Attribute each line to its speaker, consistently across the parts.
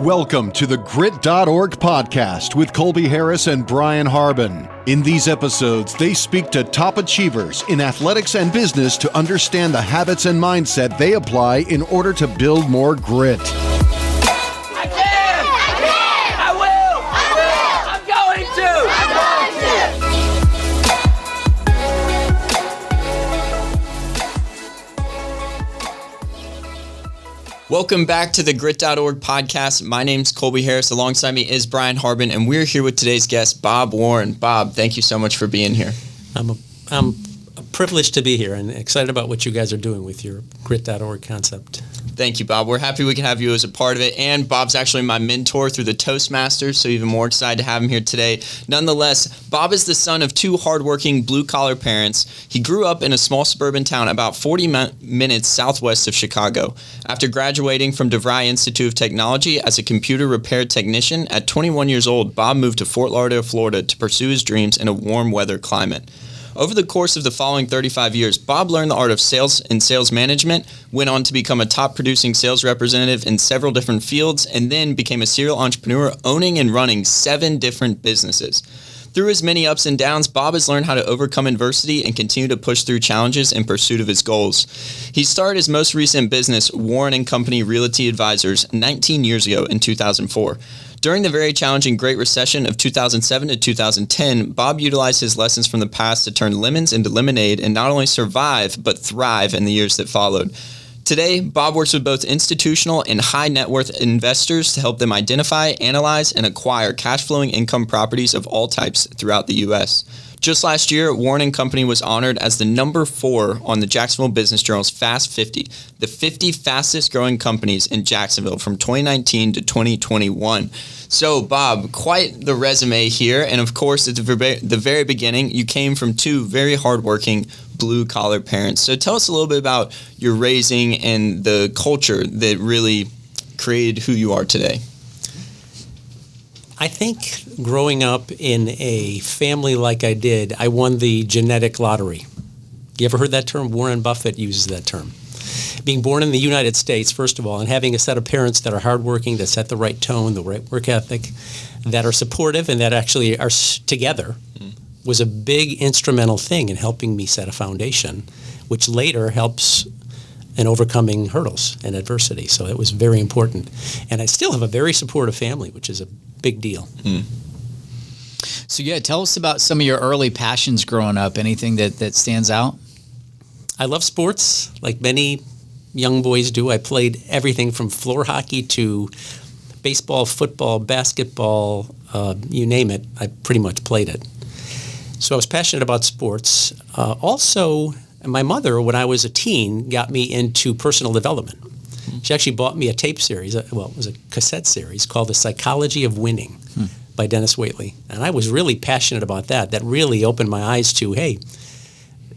Speaker 1: Welcome to the Grit.org podcast with Colby Harris and Brian Harbin. In these episodes, they speak to top achievers in athletics and business to understand the habits and mindset they apply in order to build more grit.
Speaker 2: I can! I will! I'm going to!
Speaker 3: Welcome back to the Grit.org podcast. My name's Colby Harris. Alongside me is Brian Harbin, and we're here with today's guest, Bob Warren. Bob, thank you so much for being here.
Speaker 4: I'm privileged to be here and excited about what you guys are doing with your Grit.org concept.
Speaker 3: Thank you, Bob. We're happy we can have you as a part of it. And Bob's actually my mentor through the Toastmasters, so even more excited to have him here today. Nonetheless, Bob is the son of two hardworking blue-collar parents. He grew up in a small suburban town about 40 minutes southwest of Chicago. After graduating from DeVry Institute of Technology as a computer repair technician, at 21 years old, Bob moved to Fort Lauderdale, Florida to pursue his dreams in a warm weather climate. Over the course of the following 35 years, Bob learned the art of sales and sales management, went on to become a top-producing sales representative in several different fields, and then became a serial entrepreneur owning and running 7 different businesses. Through his many ups and downs, Bob has learned how to overcome adversity and continue to push through challenges in pursuit of his goals. He started his most recent business, Warren & Company Realty Advisors, 19 years ago in 2004. During the very challenging Great Recession of 2007 to 2010, Bob utilized his lessons from the past to turn lemons into lemonade and not only survive, but thrive in the years that followed. Today, Bob works with both institutional and high net worth investors to help them identify, analyze, and acquire cash flowing income properties of all types throughout the U.S. Just last year, Warren & Company was honored as the number 4 on the Jacksonville Business Journal's Fast 50, the 50 fastest growing companies in Jacksonville from 2019 to 2021. So, Bob, quite the resume here. And of course, at the very beginning, you came from 2 very hardworking blue-collar parents. So tell us a little bit about your raising and the culture that really created who you are today.
Speaker 4: I think growing up in a family like I did, I won the genetic lottery. You ever heard that term? Warren Buffett uses that term. Being born in the United States, first of all, and having a set of parents that are hardworking, that set the right tone, the right work ethic, that are supportive and that actually are together, was a big instrumental thing in helping me set a foundation, which later helps in overcoming hurdles and adversity. So it was very important. And I still have a very supportive family, which is a big deal.
Speaker 5: So tell us about some of your early passions growing up. Anything that stands out?
Speaker 4: I love sports, like many young boys do. I played everything from floor hockey to baseball, football, basketball, you name it. I pretty much played it. So I was passionate about sports. Also, my mother, when I was a teen, got me into personal development. She actually bought me a tape series, it was a cassette series called The Psychology of Winning by Dennis Waitley. And I was really passionate about that. That really opened my eyes to, hey,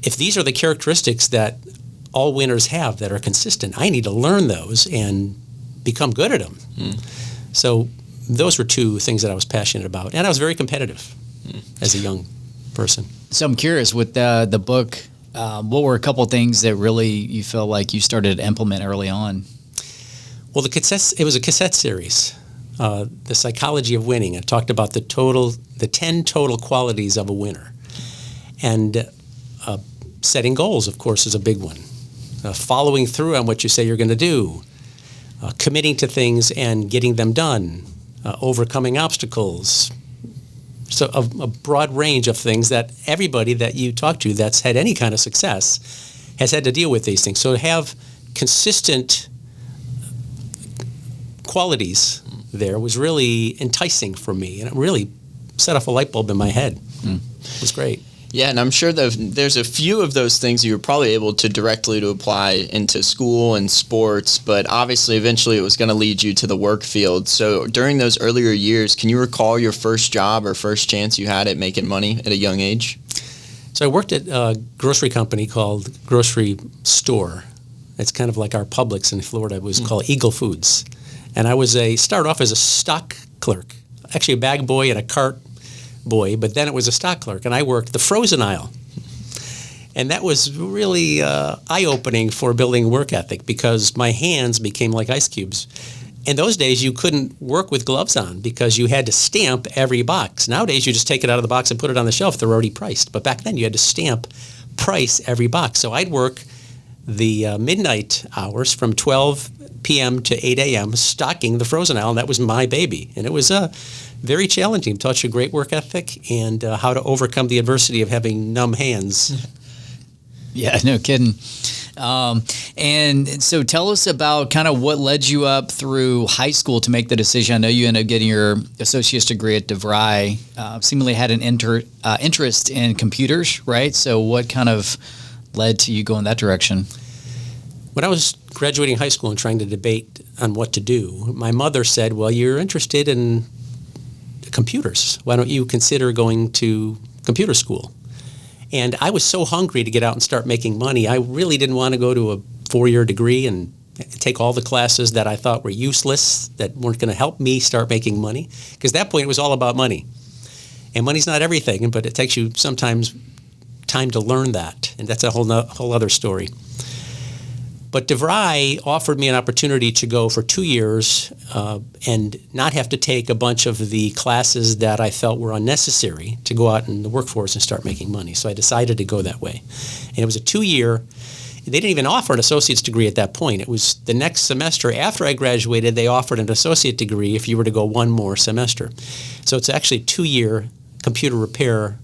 Speaker 4: if these are the characteristics that all winners have that are consistent, I need to learn those and become good at them. So those were 2 things that I was passionate about. And I was very competitive as a young person. So
Speaker 5: I'm curious, with the book, what were a couple of things that really you felt like you started to implement early on?
Speaker 4: Well, it was a cassette series, The Psychology of Winning. It talked about the 10 total qualities of a winner. And setting goals, of course, is a big one. Following through on what you say you're going to do. Committing to things and getting them done. Overcoming obstacles. So a broad range of things that everybody that you talk to that's had any kind of success has had to deal with these things. So to have consistent qualities there was really enticing for me, and it really set off a light bulb in my head. It was great.
Speaker 3: Yeah, and I'm sure there's a few of those things you were probably able to directly to apply into school and sports, but obviously eventually it was going to lead you to the work field. So during those earlier years, can you recall your first job or first chance you had at making money at a young age?
Speaker 4: So I worked at a grocery company called Grocery Store. It's kind of like our Publix in Florida. It was called Eagle Foods. And I started off as a stock clerk, actually a bag boy and a cart boy, but then it was a stock clerk, and I worked the frozen aisle. And that was really eye-opening for building work ethic because my hands became like ice cubes. In those days, you couldn't work with gloves on because you had to stamp every box. Nowadays, you just take it out of the box and put it on the shelf. They're already priced. But back then, you had to stamp price every box. So I'd work the midnight hours from 12 p.m. to 8 a.m. stocking the frozen aisle, and that was my baby. And it was very challenging. Taught you great work ethic and how to overcome the adversity of having numb hands.
Speaker 5: Yeah, no kidding. And so tell us about kind of what led you up through high school to make the decision. I know you ended up getting your associate's degree at DeVry, seemingly had an interest in computers, right? So what kind of led to you going that direction?
Speaker 4: When I was graduating high school and trying to debate on what to do, my mother said, well, you're interested in computers. Why don't you consider going to computer school? And I was so hungry to get out and start making money. I really didn't want to go to a 4-year degree and take all the classes that I thought were useless, that weren't going to help me start making money. Because at that point, it was all about money. And money's not everything, but it takes you sometimes time to learn that. And that's a whole other story. But DeVry offered me an opportunity to go for 2 years and not have to take a bunch of the classes that I felt were unnecessary to go out in the workforce and start making money. So I decided to go that way. And it was a 2-year. They didn't even offer an associate's degree at that point. It was the next semester after I graduated, they offered an associate degree if you were to go one more semester. So it's actually a 2-year computer repair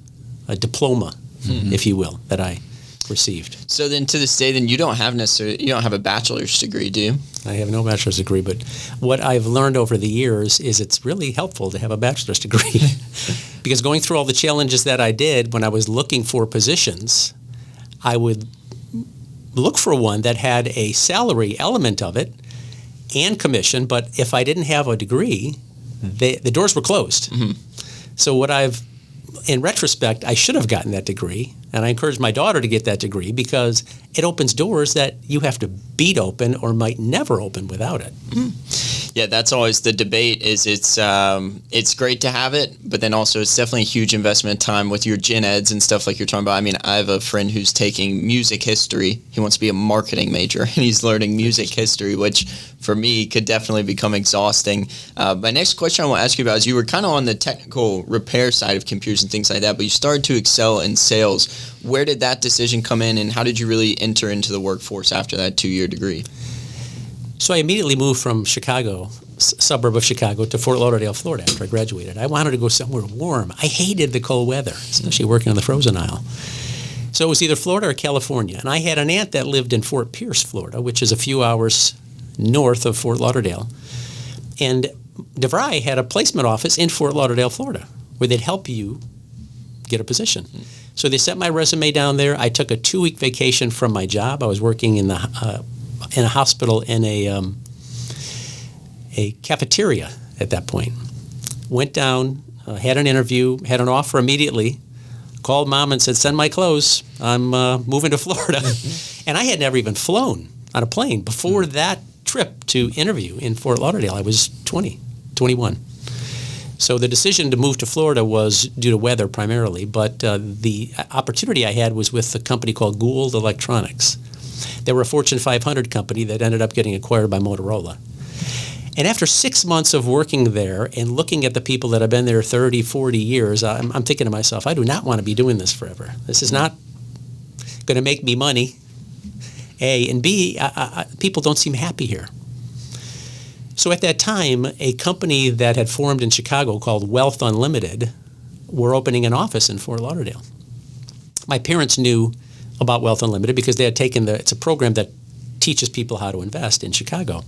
Speaker 4: diploma, if you will, that I received.
Speaker 3: So then to this day, then you don't have a bachelor's degree, do you?
Speaker 4: I have no bachelor's degree, but what I've learned over the years is it's really helpful to have a bachelor's degree because going through all the challenges that I did when I was looking for positions, I would look for one that had a salary element of it and commission, but if I didn't have a degree, the doors were closed. So in retrospect, I should have gotten that degree, and I encourage my daughter to get that degree because it opens doors that you have to beat open or might never open without it.
Speaker 3: Yeah, that's always the debate. Is it's great to have it, but then also it's definitely a huge investment of time with your gen eds and stuff like you're talking about. I mean, I have a friend who's taking music history. He wants to be a marketing major, and he's learning music history, which for me could definitely become exhausting. My next question I want to ask you about is you were kind of on the technical repair side of computers and things like that, but you started to excel in sales. Where did that decision come in, and how did you really enter into the workforce after that 2-year degree?
Speaker 4: So I immediately moved from Chicago, suburb of Chicago, to Fort Lauderdale, Florida after I graduated. I wanted to go somewhere warm. I hated the cold weather, especially working on the frozen aisle. So it was either Florida or California. And I had an aunt that lived in Fort Pierce, Florida, which is a few hours north of Fort Lauderdale. And DeVry had a placement office in Fort Lauderdale, Florida, where they'd help you get a position. So they sent my resume down there. I took a 2-week vacation from my job. I was working in a hospital in a cafeteria at that point. Went down, had an interview, had an offer immediately, called Mom and said, send my clothes. I'm moving to Florida. And I had never even flown on a plane. Before that trip to interview in Fort Lauderdale, I was 21. So the decision to move to Florida was due to weather primarily, but the opportunity I had was with a company called Gould Electronics. They were a Fortune 500 company that ended up getting acquired by Motorola. And after 6 months of working there and looking at the people that have been there 30, 40 years, I'm thinking to myself, I do not want to be doing this forever. This is not going to make me money, A. And B, people don't seem happy here. So at that time, a company that had formed in Chicago called Wealth Unlimited were opening an office in Fort Lauderdale. My parents knew about Wealth Unlimited because they had taken it's a program that teaches people how to invest in Chicago.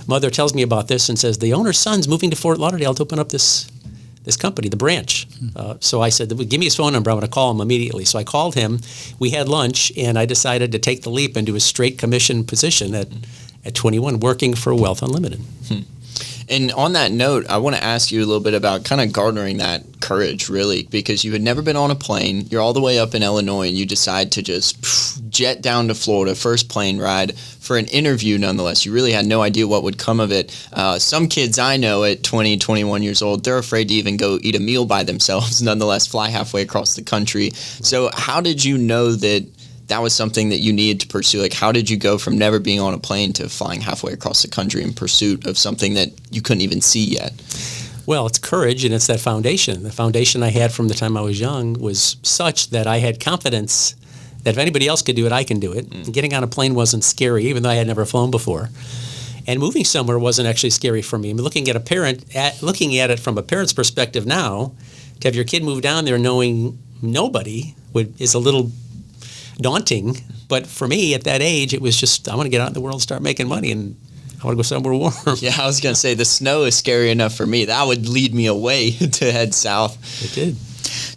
Speaker 4: Mother tells me about this and says, the owner's son's moving to Fort Lauderdale to open up this company, the branch. So I said, give me his phone number. I'm going to call him immediately. So I called him. We had lunch, and I decided to take the leap and do a straight commission position at 21, working for Wealth Unlimited.
Speaker 3: And on that note, I want to ask you a little bit about kind of garnering that courage, really, because you had never been on a plane. You're all the way up in Illinois, and you decide to just jet down to Florida, first plane ride, for an interview nonetheless. You really had no idea what would come of it. Some kids I know at 20, 21 years old, they're afraid to even go eat a meal by themselves, nonetheless fly halfway across the country. So how did you know that that was something that you needed to pursue? Like, how did you go from never being on a plane to flying halfway across the country in pursuit of something that you couldn't even see yet?
Speaker 4: Well, it's courage, and it's that foundation. The foundation I had from the time I was young was such that I had confidence that if anybody else could do it, I can do it. And getting on a plane wasn't scary, even though I had never flown before. And moving somewhere wasn't actually scary for me. I mean, looking at it from a parent's perspective now, to have your kid move down there knowing nobody is a little daunting. But for me, at that age, it was just, I want to get out in the world and start making money, and I want to go somewhere warm.
Speaker 3: Yeah, I was going to say, the snow is scary enough for me. That would lead me away to head south.
Speaker 4: It did.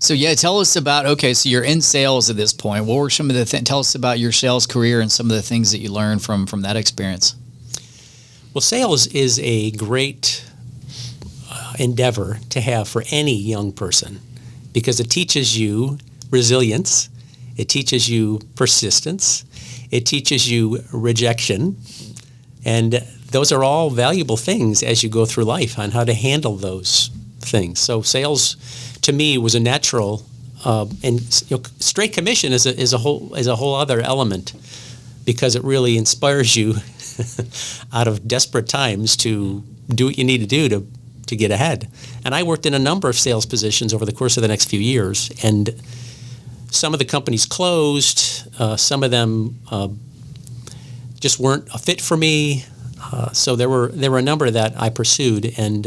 Speaker 5: So yeah, tell us about, okay, so you're in sales at this point. What were some of the tell us about your sales career and some of the things that you learned from that experience.
Speaker 4: Well, sales is a great endeavor to have for any young person because it teaches you resilience, it teaches you persistence, it teaches you rejection, and those are all valuable things as you go through life on how to handle those things. So sales, to me, was a natural, and straight commission is a whole other element because it really inspires you out of desperate times to do what you need to do to get ahead. And I worked in a number of sales positions over the course of the next few years, and some of the companies closed, some of them just weren't a fit for me. So there were a number that I pursued, and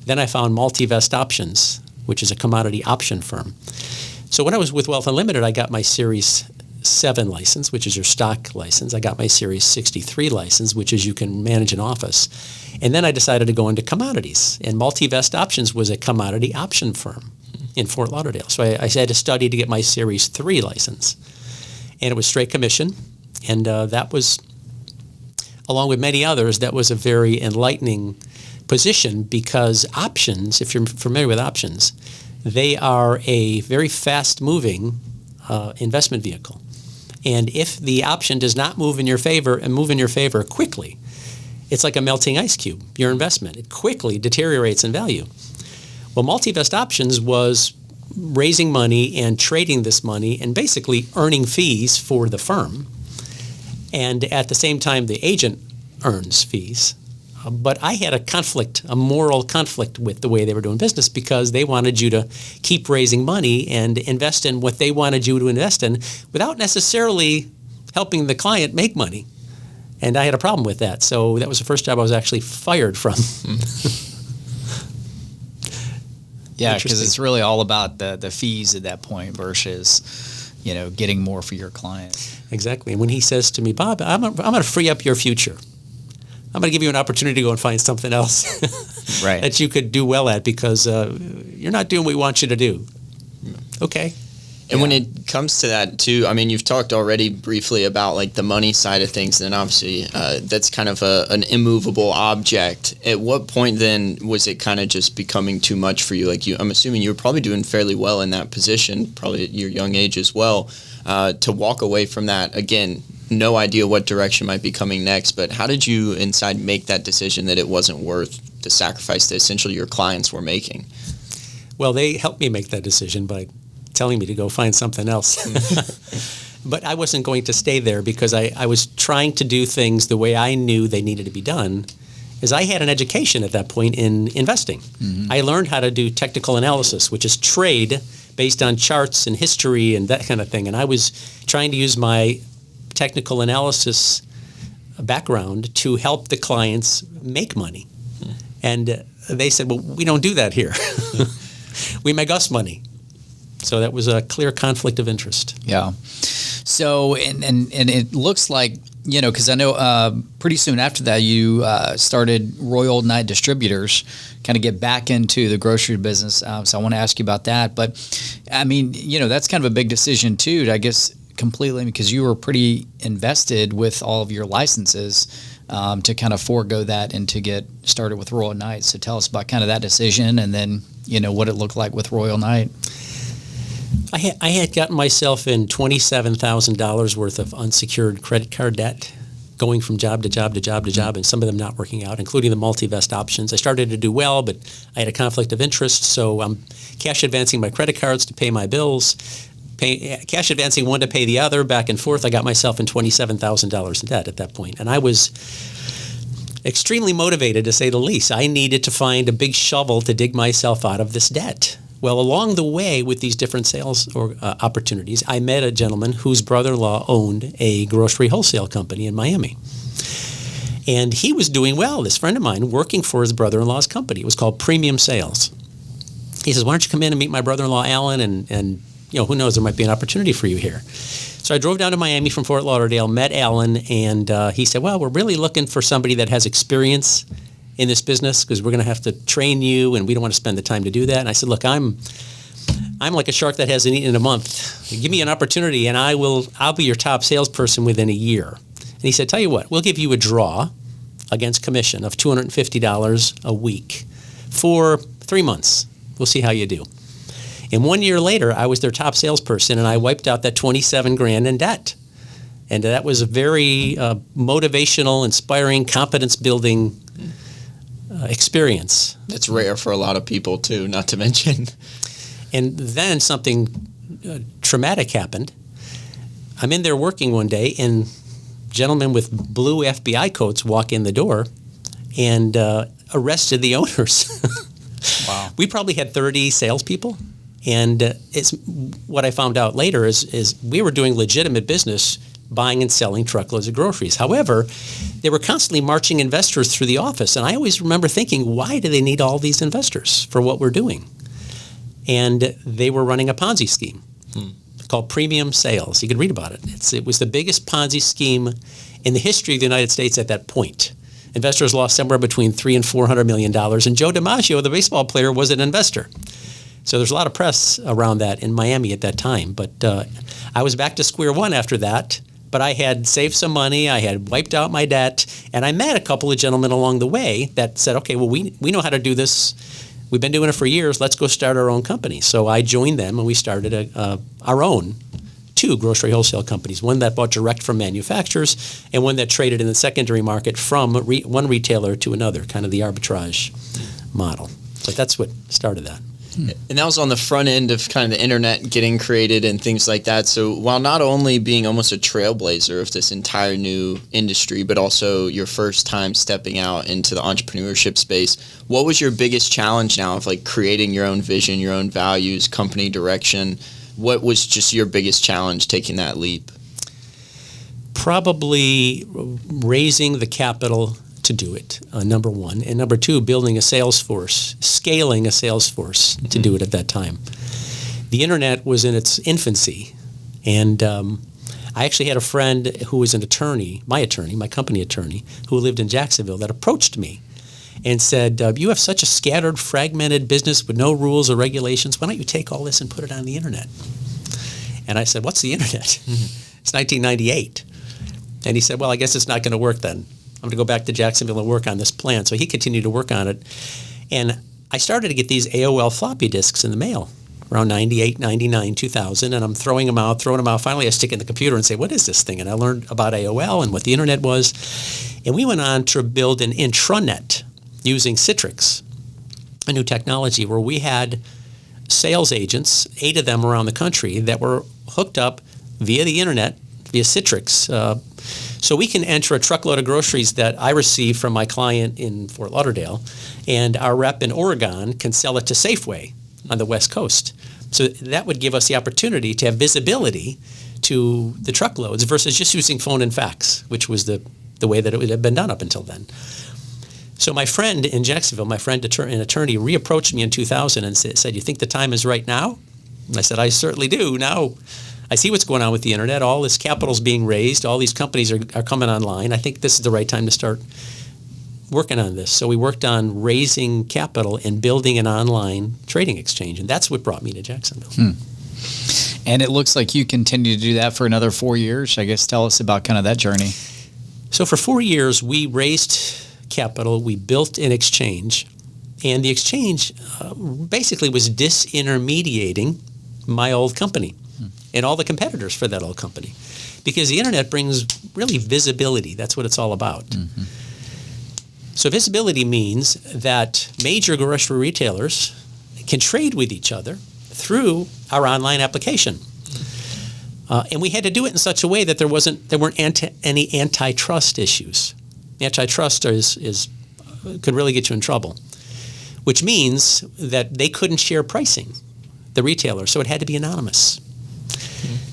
Speaker 4: then I found Multivest Options, which is a commodity option firm. So when I was with Wealth Unlimited, I got my Series 7 license, which is your stock license. I got my Series 63 license, which is you can manage an office. And then I decided to go into commodities, and Multivest Options was a commodity option firm in Fort Lauderdale. So I had to study to get my Series 3 license, and it was straight commission, and that was, along with many others, that was a very enlightening position because options, if you're familiar with options, they are a very fast-moving investment vehicle. And if the option does not move in your favor and move in your favor quickly, it's like a melting ice cube, your investment. It quickly deteriorates in value. Well, Multivest Options was raising money and trading this money and basically earning fees for the firm. And at the same time, the agent earns fees. But I had a moral conflict with the way they were doing business because they wanted you to keep raising money and invest in what they wanted you to invest in without necessarily helping the client make money. And I had a problem with that. So that was the first job I was actually fired from.
Speaker 5: Yeah, because it's really all about the fees at that point versus, getting more for your client.
Speaker 4: Exactly. And when he says to me, Bob, I'm going to free up your future. I'm going to give you an opportunity to go and find something else
Speaker 5: right.
Speaker 4: that you could do well at because you're not doing what we want you to do. Okay.
Speaker 3: And when it comes to that too, I mean, you've talked already briefly about like the money side of things, and obviously that's kind of an immovable object. At what point then was it kind of just becoming too much for you? I'm assuming you were probably doing fairly well in that position, probably at your young age as well, to walk away from that. Again, no idea what direction might be coming next, but how did you inside make that decision that it wasn't worth the sacrifice that essentially your clients were making?
Speaker 4: Well, they helped me make that decision by telling me to go find something else. But I wasn't going to stay there because I was trying to do things the way I knew they needed to be done, as I had an education at that point in investing. Mm-hmm. I learned how to do technical analysis, which is trade based on charts and history and that kind of thing. And I was trying to use my technical analysis background to help the clients make money. And they said, well, we don't do that here. We make us money. So that was a clear conflict of interest.
Speaker 5: Yeah. So, and it looks like, because I know pretty soon after that you started Royal Knight Distributors, kind of get back into the grocery business. So I want to ask you about that. But, I mean, that's kind of a big decision too, I guess, completely, because you were pretty invested with all of your licenses to kind of forego that and to get started with Royal Knight. So tell us about kind of that decision and then, what it looked like with Royal Knight.
Speaker 4: I had gotten myself in $27,000 worth of unsecured credit card debt, going from job to job to job to job, and some of them not working out, including the Multivest Options. I started to do well, but I had a conflict of interest, so I'm cash advancing my credit cards to pay my bills. cash advancing one to pay the other, back and forth. I got myself in $27,000 in debt at that point. And I was extremely motivated, to say the least. I needed to find a big shovel to dig myself out of this debt. Well, along the way with these different sales opportunities, I met a gentleman whose brother-in-law owned a grocery wholesale company in Miami. And he was doing well, this friend of mine, working for his brother-in-law's company. It was called Premium Sales. He says, why don't you come in and meet my brother-in-law, Alan, and who knows, there might be an opportunity for you here. So I drove down to Miami from Fort Lauderdale, met Alan, and he said, well, we're really looking for somebody that has experience in this business because we're going to have to train you, and we don't want to spend the time to do that. And I said, look, I'm like a shark that hasn't eaten in a month. Give me an opportunity, and I'll be your top salesperson within a year. And he said, tell you what, we'll give you a draw against commission of $250 a week for 3 months. We'll see how you do. And 1 year later, I was their top salesperson, and I wiped out that $27,000 in debt. And that was a very motivational, inspiring, confidence-building experience.
Speaker 3: That's rare for a lot of people, too, not to mention.
Speaker 4: And then something traumatic happened. I'm in there working one day, and gentlemen with blue FBI coats walk in the door and arrested the owners.
Speaker 5: Wow.
Speaker 4: We probably had 30 salespeople, and it's what I found out later is we were doing legitimate business, buying and selling truckloads of groceries. However, they were constantly marching investors through the office, and I always remember thinking, why do they need all these investors for what we're doing? And they were running a Ponzi scheme called Premium Sales. You could read about it. It was the biggest Ponzi scheme in the history of the United States at that point. Investors lost somewhere between $300 and $400 million, and Joe DiMaggio, the baseball player, was an investor. So there's a lot of press around that in Miami at that time. But I was back to square one after that. But I had saved some money, I had wiped out my debt, and I met a couple of gentlemen along the way that said, okay, well, we know how to do this. We've been doing it for years. Let's go start our own company. So I joined them, and we started our own 2 grocery wholesale companies, one that bought direct from manufacturers and one that traded in the secondary market from one retailer to another, kind of the arbitrage model. But that's what started that.
Speaker 3: And that was on the front end of kind of the internet getting created and things like that. So while not only being almost a trailblazer of this entire new industry, but also your first time stepping out into the entrepreneurship space, what was your biggest challenge now of like creating your own vision, your own values, company direction? What was just your biggest challenge taking that leap?
Speaker 4: Probably raising the capital to do it, number one. And number 2, building a sales force, scaling a sales force to do it at that time. The internet was in its infancy. And I actually had a friend who was an attorney, my company attorney, who lived in Jacksonville, that approached me and said, you have such a scattered, fragmented business with no rules or regulations. Why don't you take all this and put it on the internet? And I said, what's the internet? It's 1998. And he said, well, I guess it's not going to work then. I'm going to go back to Jacksonville and work on this plan. So he continued to work on it. And I started to get these AOL floppy disks in the mail around 98, 99, 2000. And I'm throwing them out. Finally, I stick it in the computer and say, what is this thing? And I learned about AOL and what the internet was. And we went on to build an intranet using Citrix, a new technology where we had sales agents, 8 of them around the country, that were hooked up via the internet, via Citrix. So we can enter a truckload of groceries that I receive from my client in Fort Lauderdale, and our rep in Oregon can sell it to Safeway on the West Coast. So that would give us the opportunity to have visibility to the truckloads versus just using phone and fax, which was the way that it had been done up until then. So my friend in Jacksonville, an attorney, reapproached me in 2000 and said, you think the time is right now? And I said, I certainly do. Now I see what's going on with the internet. All this capital's being raised. All these companies are coming online. I think this is the right time to start working on this. So we worked on raising capital and building an online trading exchange. And that's what brought me to Jacksonville.
Speaker 5: And it looks like you continue to do that for another 4 years. I guess tell us about kind of that journey.
Speaker 4: So for 4 years, we raised capital. We built an exchange. And the exchange basically was disintermediating my old company and all the competitors for that old company. Because the internet brings really visibility. That's what it's all about. Mm-hmm. So visibility means that major grocery retailers can trade with each other through our online application. And we had to do it in such a way that there weren't any antitrust issues. Antitrust could really get you in trouble, which means that they couldn't share pricing, the retailer, so it had to be anonymous.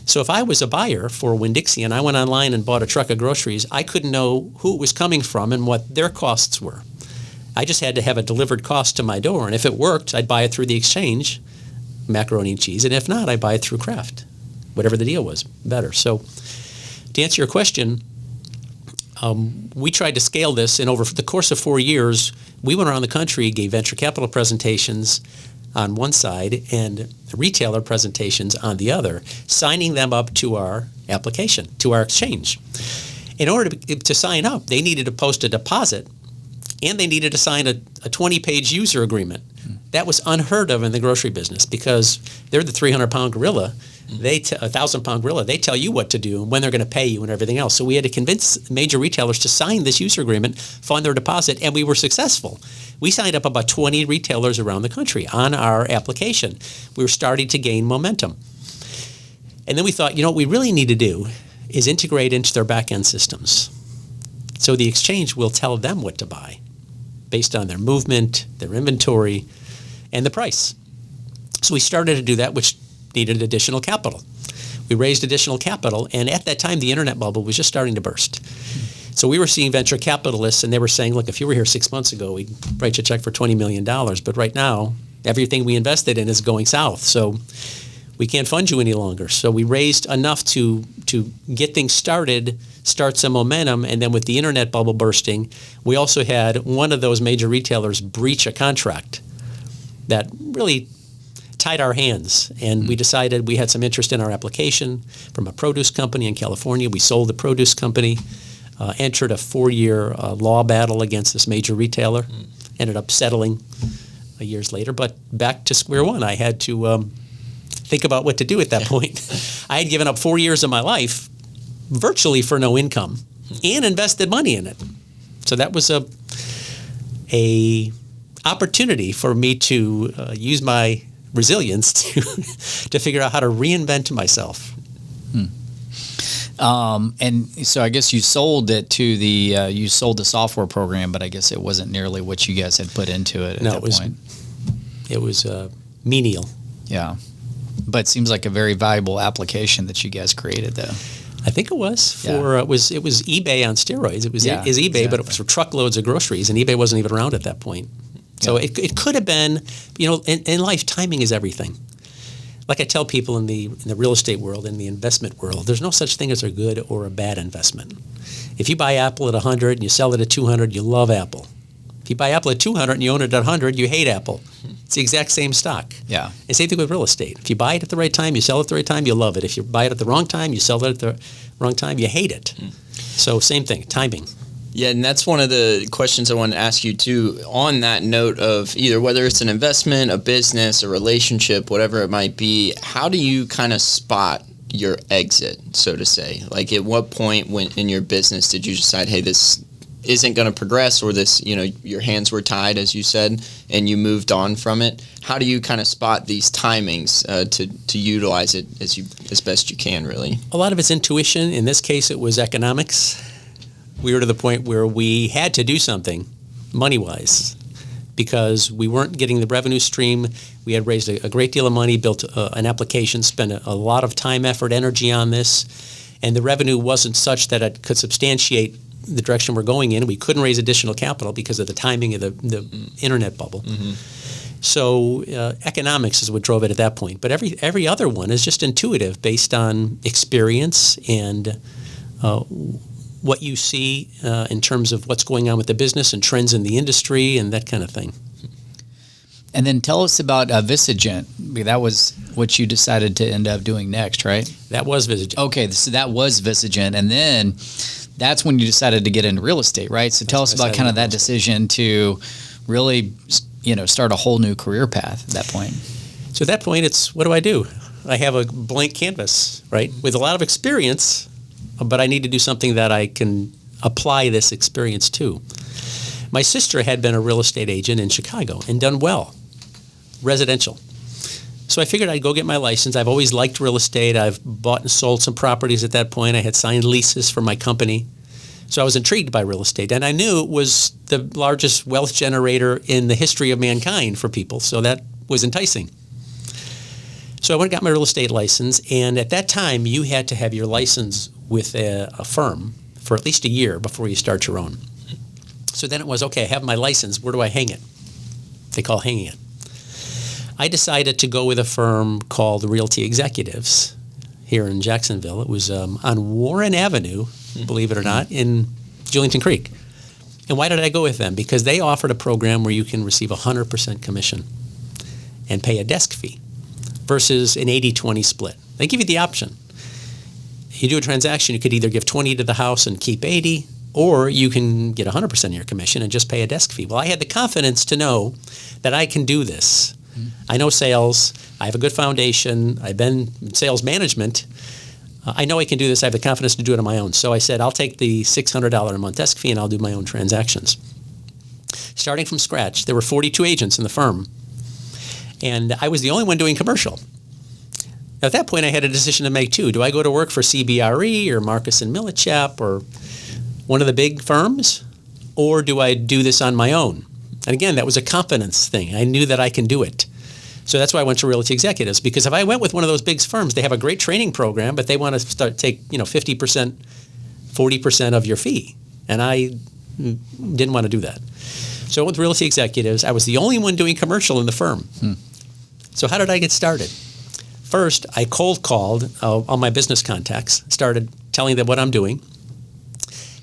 Speaker 4: So if I was a buyer for Winn-Dixie and I went online and bought a truck of groceries, I couldn't know who it was coming from and what their costs were. I just had to have a delivered cost to my door, and if it worked, I'd buy it through the exchange, macaroni and cheese, and if not, I'd buy it through Kraft, whatever the deal was, better. So to answer your question, we tried to scale this, and over the course of 4 years, we went around the country, gave venture capital presentations on one side and retailer presentations on the other, signing them up to our application, to our exchange. In order to sign up, they needed to post a deposit, and they needed to sign a 20-page user agreement. That was unheard of in the grocery business because they're the 300-pound gorilla. A 1,000-pound gorilla. They tell you what to do and when they're going to pay you and everything else. So we had to convince major retailers to sign this user agreement, fund their deposit, and we were successful. We signed up about 20 retailers around the country on our application. We were starting to gain momentum. And then we thought, what we really need to do is integrate into their back-end systems. So the exchange will tell them what to buy based on their movement, their inventory, and the price. So we started to do that, which needed additional capital. We raised additional capital, and at that time, the internet bubble was just starting to burst. So we were seeing venture capitalists, and they were saying, look, if you were here 6 months ago, we'd write you a check for $20 million. But right now, everything we invested in is going south. So we can't fund you any longer. So we raised enough to get things started, start some momentum, and then with the internet bubble bursting, we also had one of those major retailers breach a contract that really tied our hands, and we decided we had some interest in our application from a produce company in California. We sold the produce company, entered a 4-year law battle against this major retailer, ended up settling years later, but back to square one. I had to think about what to do at that point. I had given up 4 years of my life virtually for no income and invested money in it. So that was a opportunity for me to use my resilience to figure out how to reinvent myself.
Speaker 5: And so I guess you sold it to you sold the software program, but I guess it wasn't nearly what you guys had put into it at that point.
Speaker 4: It was menial.
Speaker 5: Yeah. But it seems like a very valuable application that you guys created, though.
Speaker 4: I think it was for it was eBay on steroids. It was eBay, exactly. But it was for truckloads of groceries, and eBay wasn't even around at that point. So it could have been, in life, timing is everything. Like I tell people in the real estate world, in the investment world, there's no such thing as a good or a bad investment. If you buy Apple at 100 and you sell it at 200, you love Apple. If you buy Apple at 200 and you own it at 100, you hate Apple. It's the exact same stock.
Speaker 5: Yeah.
Speaker 4: And same thing with real estate. If you buy it at the right time, you sell it at the right time, you love it. If you buy it at the wrong time, you sell it at the wrong time, you hate it. So same thing, timing.
Speaker 3: Yeah, and that's one of the questions I want to ask you too, on that note of either whether it's an investment, a business, a relationship, whatever it might be, how do you kind of spot your exit, so to say? Like at what point in your business did you decide, hey, this isn't going to progress, or this, your hands were tied, as you said, and you moved on from it? How do you kind of spot these timings to utilize it as best you can, really?
Speaker 4: A lot of it's intuition. In this case, it was economics. We were to the point where we had to do something money-wise because we weren't getting the revenue stream. We had raised a great deal of money, built an application, spent a lot of time, effort, energy on this, and the revenue wasn't such that it could substantiate the direction we're going in. We couldn't raise additional capital because of the timing of the internet bubble. Mm-hmm. So economics is what drove it at that point. But every other one is just intuitive based on experience and what you see in terms of what's going on with the business and trends in the industry and that kind of thing.
Speaker 5: And then tell us about Visagent. That was what you decided to end up doing next, right?
Speaker 4: That was Visagent.
Speaker 5: Okay, so that was Visagent. And then that's when you decided to get into real estate, right? So tell us about kind of that decision to really, start a whole new career path at that point.
Speaker 4: So at that point, it's, what do I do? I have a blank canvas, right, with a lot of experience, but I need to do something that I can apply this experience to. My sister had been a real estate agent in Chicago and done well, residential. So I figured I'd go get my license. I've always liked real estate. I've bought and sold some properties at that point. I had signed leases for my company. So I was intrigued by real estate. And I knew it was the largest wealth generator in the history of mankind for people. So that was enticing. So I went and got my real estate license. And at that time, you had to have your license with a firm for at least a year before you start your own. So then it was, okay, I have my license. Where do I hang it? They call hanging it. I decided to go with a firm called Realty Executives here in Jacksonville. It was on Warren Avenue, believe it or not, in Julington Creek. And why did I go with them? Because they offered a program where you can receive 100% commission and pay a desk fee versus an 80-20 split. They give you the option. You do a transaction, you could either give 20 to the house and keep 80, or you can get 100% of your commission and just pay a desk fee. Well, I had the confidence to know that I can do this. I know sales. I have a good foundation. I've been in sales management. I know I can do this. I have the confidence to do it on my own. So I said, I'll take the $600 a month desk fee and I'll do my own transactions. Starting from scratch, there were 42 agents in the firm, and I was the only one doing commercial. At that point, I had a decision to make too. Do I go to work for CBRE or Marcus & Millichap or one of the big firms, or do I do this on my own? And again, that was a confidence thing. I knew that I can do it. So that's why I went to Realty Executives, because if I went with one of those big firms, they have a great training program, but they want to take 50%, 40% of your fee. And I didn't want to do that. So I went with Realty Executives. I was the only one doing commercial in the firm. So how did I get started? First, I cold called all my business contacts, started telling them what I'm doing.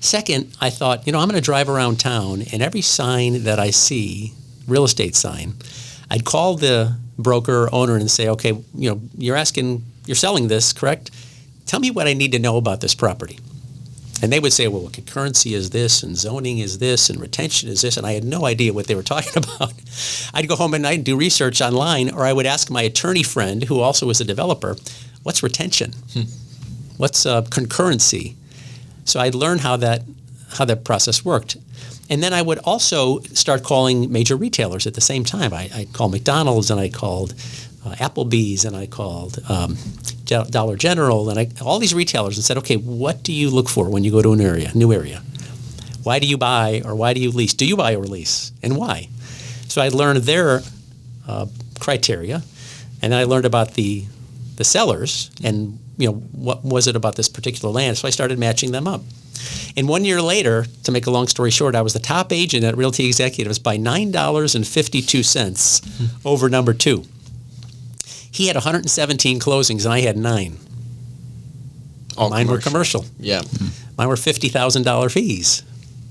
Speaker 4: Second, I thought, I'm going to drive around town, and every sign that I see, real estate sign, I'd call the broker or owner and say, okay, you're selling this, correct? Tell me what I need to know about this property. And they would say, well, concurrency is this, and zoning is this, and retention is this, and I had no idea what they were talking about. I'd go home at night and do research online, or I would ask my attorney friend, who also was a developer, what's retention? What's concurrency? So I'd learn how that process worked. And then I would also start calling major retailers at the same time. I'd call McDonald's, and I called Applebee's, and I called Dollar General, and all these retailers, and said, okay, what do you look for when you go to a new area? Why do you buy, or why do you lease? Do you buy or lease, and why? So I learned their criteria, and I learned about the sellers, and what was it about this particular land? So I started matching them up. And 1 year later, to make a long story short, I was the top agent at Realty Executives by $9.52 over number 2. He had 117 closings, and I had 9.
Speaker 3: All
Speaker 4: Mine were commercial.
Speaker 3: Yeah.
Speaker 4: Mine were $50,000 fees.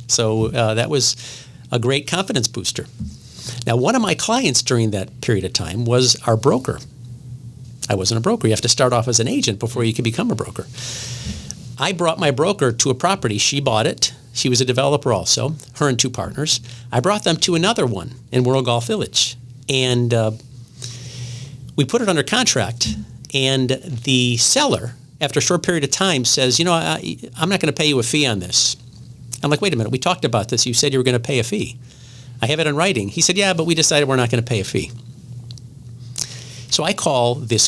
Speaker 4: So that was a great confidence booster. Now, one of my clients during that period of time was our broker. I wasn't a broker. You have to start off as an agent before you can become a broker. I brought my broker to a property. She bought it. She was a developer also, her and 2 partners. I brought them to another one in World Golf Village. And we put it under contract. And the seller, after a short period of time, says, I'm not going to pay you a fee on this. I'm like, wait a minute. We talked about this. You said you were going to pay a fee. I have it in writing. He said, yeah, but we decided we're not going to pay a fee. So I call the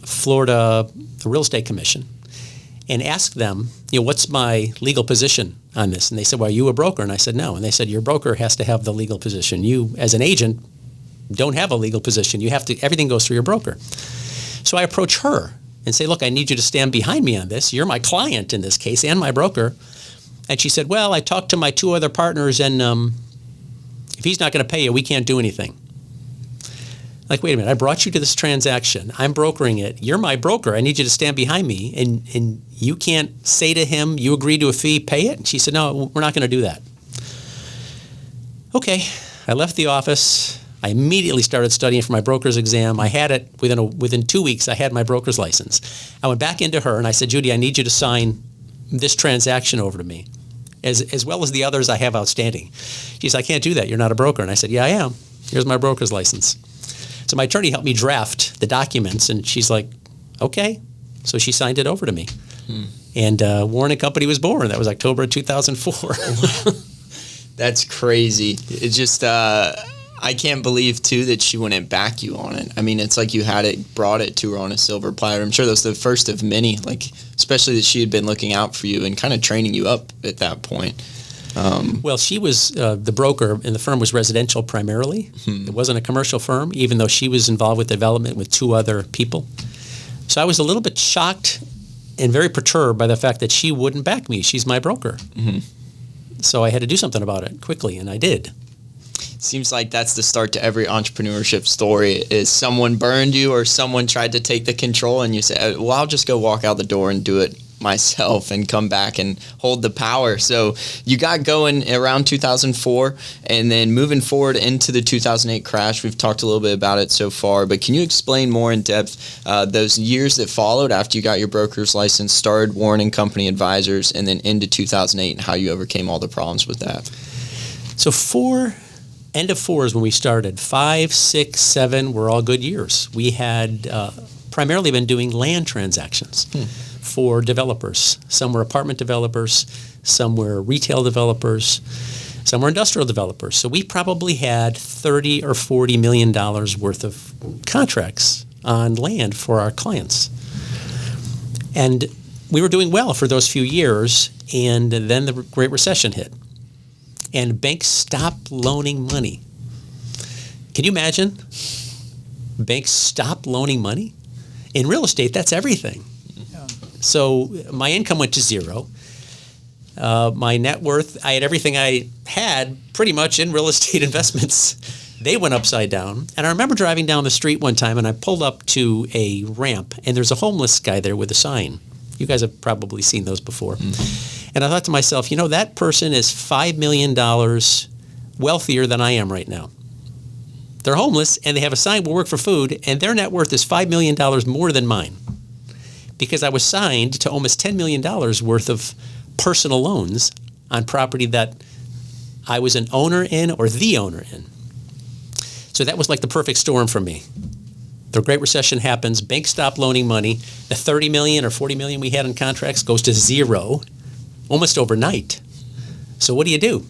Speaker 4: Florida Real Estate Commission and ask them, what's my legal position on this? And they said, well, are you a broker? And I said, no. And they said, your broker has to have the legal position. You, as an agent, don't have a legal position. Everything goes through your broker. So I approach her and say, look, I need you to stand behind me on this. You're my client in this case and my broker. And she said, well, I talked to my 2 other partners, and if he's not going to pay you, we can't do anything. Like, wait a minute, I brought you to this transaction. I'm brokering it. You're my broker. I need you to stand behind me. And you can't say to him, you agreed to a fee, pay it? And she said, no, we're not going to do that. Okay. I left the office. I immediately started studying for my broker's exam. I had it within 2 weeks. I had my broker's license. I went back into her and I said, Judy, I need you to sign this transaction over to me, as well as the others I have outstanding. She said, I can't do that. You're not a broker. And I said, yeah, I am. Here's my broker's license. So my attorney helped me draft the documents, and she's like, okay. So she signed it over to me. And Warren & Company was born. That was October of 2004.
Speaker 3: That's crazy. It just, I can't believe, too, that she wouldn't back you on it. I mean, it's like you brought it to her on a silver platter. I'm sure that was the first of many, like, especially that she had been looking out for you and kind of training you up at that point.
Speaker 4: Well, she was the broker, and the firm was residential primarily. It wasn't a commercial firm, even though she was involved with development with 2 other people. So I was a little bit shocked and very perturbed by the fact that she wouldn't back me. She's my broker. So I had to do something about it quickly, and I did.
Speaker 3: Seems like that's the start to every entrepreneurship story, is someone burned you or someone tried to take the control, and you say, well, I'll just go walk out the door and do it myself and come back and hold the power. So you got going around 2004, and then moving forward into the 2008 crash. We've talked a little bit about it so far, but can you explain more in depth those years that followed after you got your broker's license, started Warren & Company Advisors, and then into 2008, and how you overcame all the problems with that?
Speaker 4: So end of 4 is when we started. 5, 6, 7 were all good years. We had primarily been doing land transactions for developers. Some were apartment developers, some were retail developers, some were industrial developers. So we probably had $30 or $40 million worth of contracts on land for our clients. And we were doing well for those few years, and then the Great Recession hit. And banks stopped loaning money. Can you imagine? Banks stopped loaning money? In real estate, that's everything. Yeah. So my income went to zero. My net worth, I had everything I had pretty much in real estate investments. They went upside down. And I remember driving down the street one time, and I pulled up to a ramp, and there's a homeless guy there with a sign. You guys have probably seen those before. And I thought to myself, that person is $5 million wealthier than I am right now. They're homeless, and they have a sign, "We'll work for food," and their net worth is $5 million more than mine, because I was signed to almost $10 million worth of personal loans on property that I was an owner in or the owner in. So that was like the perfect storm for me. The Great Recession happens, banks stop loaning money, the $30 million or $40 million we had in contracts goes to zero almost overnight. So what do you do?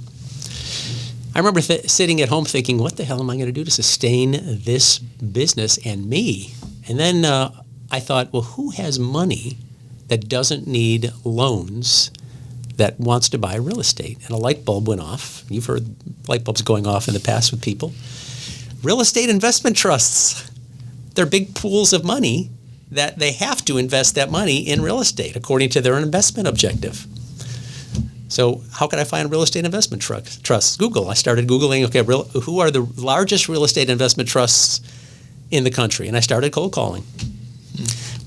Speaker 4: I remember sitting at home thinking, what the hell am I going to do to sustain this business and me? And then I thought, well, who has money that doesn't need loans that wants to buy real estate? And a light bulb went off. You've heard light bulbs going off in the past with people. Real estate investment trusts. They're big pools of money that they have to invest that money in real estate according to their investment objective. So how can I find real estate investment trusts? Google. I started Googling, who are the largest real estate investment trusts in the country? And I started cold calling.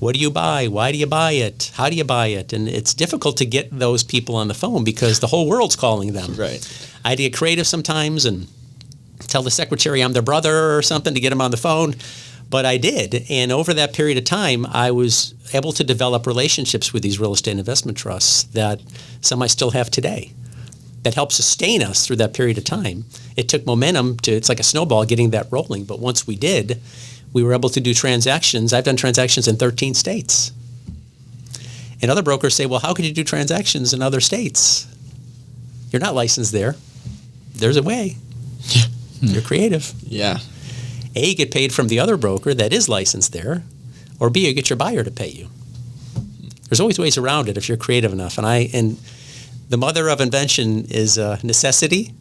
Speaker 4: What do you buy? Why do you buy it? How do you buy it? And it's difficult to get those people on the phone because the whole world's calling them.
Speaker 3: Right.
Speaker 4: I had to get creative sometimes and tell the secretary I'm their brother or something to get them on the phone. But I did. And over that period of time, I was able to develop relationships with these real estate investment trusts that some I still have today that helped sustain us through that period of time. It took momentum it's like a snowball getting that rolling. But once we did, we were able to do transactions. I've done transactions in 13 states. And other brokers say, well, how could you do transactions in other states? You're not licensed there. There's a way. You're creative.
Speaker 3: Yeah.
Speaker 4: A, you get paid from the other broker that is licensed there, or B, you get your buyer to pay you. There's always ways around it if you're creative enough. And the mother of invention is necessity,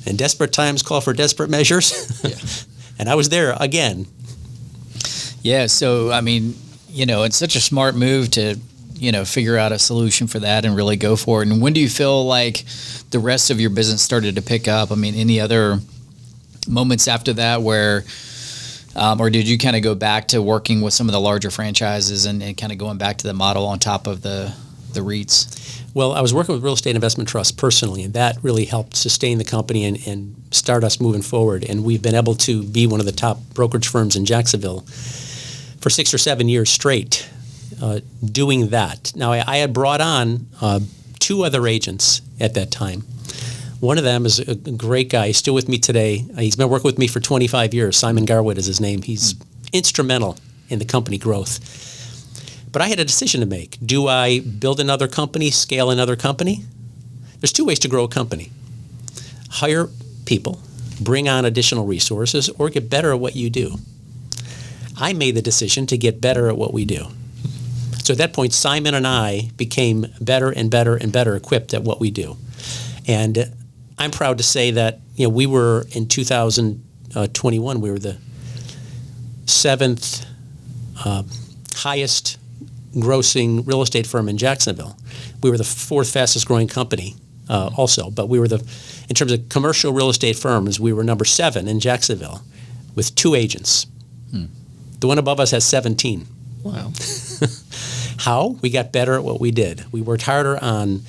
Speaker 4: and desperate times call for desperate measures. Yeah. And I was there again.
Speaker 5: Yeah, so, I mean, it's such a smart move to, figure out a solution for that and really go for it. And when do you feel like the rest of your business started to pick up? I mean, any other moments after that where, or did you kind of go back to working with some of the larger franchises and kind of going back to the model on top of the REITs?
Speaker 4: Well, I was working with real estate investment trusts personally, and that really helped sustain the company and start us moving forward. And we've been able to be one of the top brokerage firms in Jacksonville for 6 or 7 years straight doing that. Now, I had brought on 2 other agents at that time. One of them is a great guy. He's still with me today. He's been working with me for 25 years. Simon Garwood is his name. He's instrumental in the company growth. But I had a decision to make. Do I build another company, scale another company? There's 2 ways to grow a company. Hire people bring on additional resources, or get better at what you do. I made the decision to get better at what we do. So at that point, Simon and I became better and better and better equipped at what we do. And I'm proud to say that we were in 2021, we were the 7th highest grossing real estate firm in Jacksonville. We were the 4th fastest growing company also, but we were in terms of commercial real estate firms, we were number 7 in Jacksonville with 2 agents. The one above us has 17.
Speaker 3: Wow.
Speaker 4: How? We got better at what we did. We worked harder on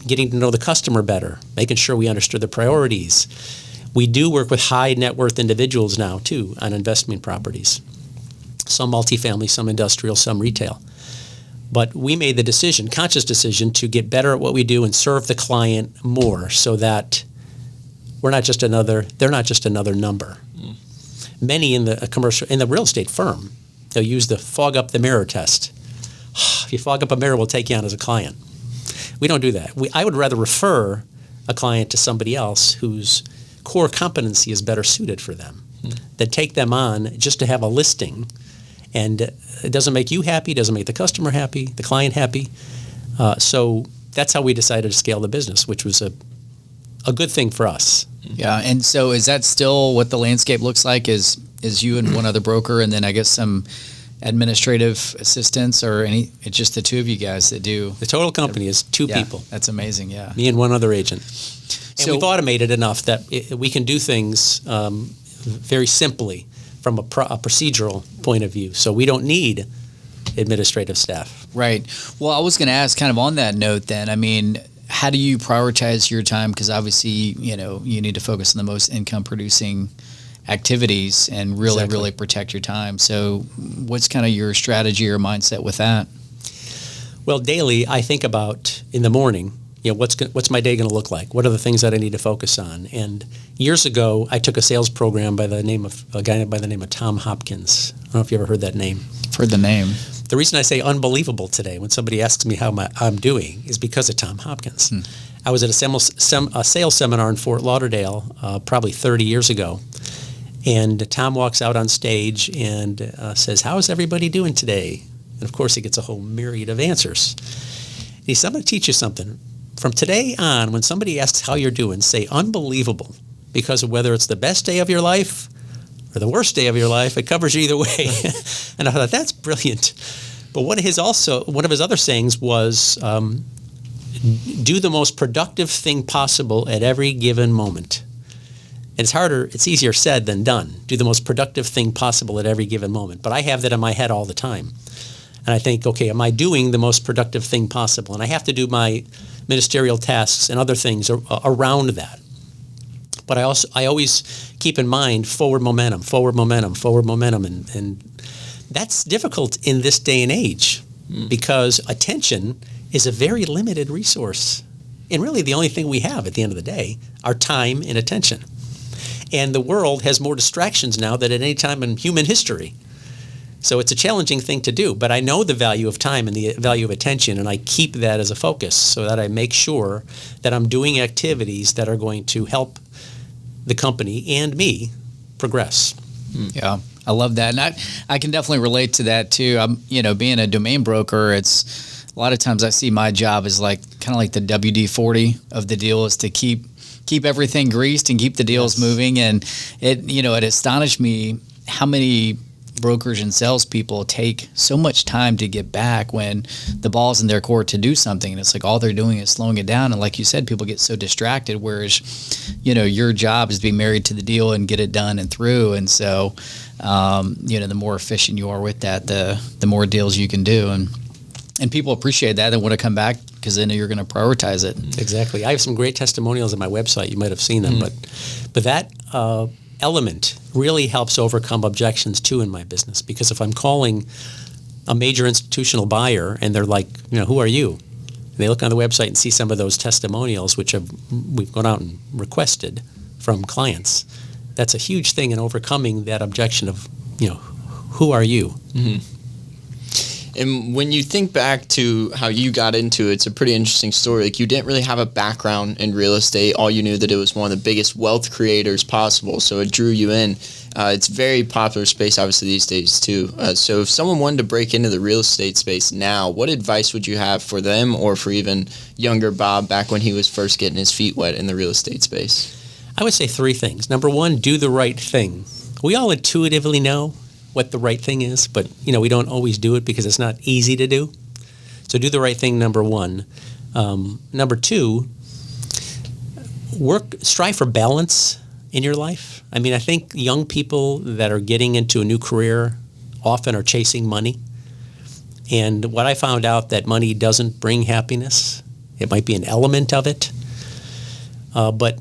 Speaker 4: getting to know the customer better, making sure we understood the priorities. We do work with high net worth individuals now, too, on investment properties. Some multifamily, some industrial, some retail. But we made the decision, conscious decision, to get better at what we do and serve the client more so that they're not just another number. Many in the real estate firm, they'll use the fog up the mirror test. If you fog up a mirror, we'll take you on as a client. We don't do that. I would rather refer a client to somebody else whose core competency is better suited for them than take them on just to have a listing. And it doesn't make you happy, doesn't make the customer happy, the client happy. So that's how we decided to scale the business, which was a good thing for us.
Speaker 5: Yeah, and so is that still what the landscape looks like? Is you and one other broker, and then I guess some administrative assistants, or it's just the 2 of you guys that do?
Speaker 4: The total company is 2 people.
Speaker 5: That's amazing, yeah.
Speaker 4: Me and one other agent. And we've automated enough that we can do things very simply from a procedural point of view. So we don't need administrative staff.
Speaker 5: Right. Well, I was going to ask kind of on that note then, I mean, how do you prioritize your time? Because obviously, you need to focus on the most income producing activities and really protect your time. So what's kind of your strategy or mindset with that?
Speaker 4: Well, daily I think about in the morning, what's my day going to look like? What are the things that I need to focus on? And years ago, I took a sales program by the name of a guy by the name of Tom Hopkins. I don't know if you ever heard that name.
Speaker 5: I've heard the name.
Speaker 4: The reason I say unbelievable today when somebody asks me how I'm doing is because of Tom Hopkins. I was at a sales seminar in Fort Lauderdale probably 30 years ago, and Tom walks out on stage and says, "How is everybody doing today?" And of course, he gets a whole myriad of answers. He said, "I'm going to teach you something. From today on, when somebody asks how you're doing, say unbelievable, because of whether it's the best day of your life or the worst day of your life, it covers you either way." And I thought, that's brilliant. But one of his other sayings was, do the most productive thing possible at every given moment. And it's easier said than done. Do the most productive thing possible at every given moment. But I have that in my head all the time. And I think, okay, am I doing the most productive thing possible? And I have to do my ministerial tasks and other things around that. But I always keep in mind forward momentum, and that's difficult in this day and age because attention is a very limited resource. And really the only thing we have at the end of the day are time and attention. And the world has more distractions now than at any time in human history. So it's a challenging thing to do, but I know the value of time and the value of attention, and I keep that as a focus so that I make sure that I'm doing activities that are going to help the company and me progress.
Speaker 5: Yeah, I love that. And I can definitely relate to that too. I'm, being a domain broker, it's a lot of times I see my job as kind of like the WD-40 of the deal is to keep everything greased and keep the deals moving. And it astonished me how many brokers and salespeople take so much time to get back when the ball's in their court to do something, and it's like all they're doing is slowing it down. And like you said, people get so distracted, whereas your job is to be married to the deal and get it done and through. And so the more efficient you are with that, the more deals you can do, and people appreciate that and want to come back because they know you're going to prioritize it.
Speaker 4: Exactly. I have some great testimonials on my website. You might have seen them, but that element really helps overcome objections too in my business, because if I'm calling a major institutional buyer and they're like, who are you? And they look on the website and see some of those testimonials, which we've gone out and requested from clients. That's a huge thing in overcoming that objection of, who are you?
Speaker 3: Mm-hmm. And when you think back to how you got into it, it's a pretty interesting story. Like, you didn't really have a background in real estate. All you knew that it was one of the biggest wealth creators possible, so it drew you in. It's a very popular space, obviously, these days, too. So if someone wanted to break into the real estate space now, what advice would you have for them, or for even younger Bob back when he was first getting his feet wet in the real estate space?
Speaker 4: I would say 3 things. Number 1, do the right thing. We all intuitively know what the right thing is, but we don't always do it because it's not easy to do. So do the right thing, number 1. Number 2, strive for balance in your life. I mean, I think young people that are getting into a new career often are chasing money. And what I found out, that money doesn't bring happiness. It might be an element of it. But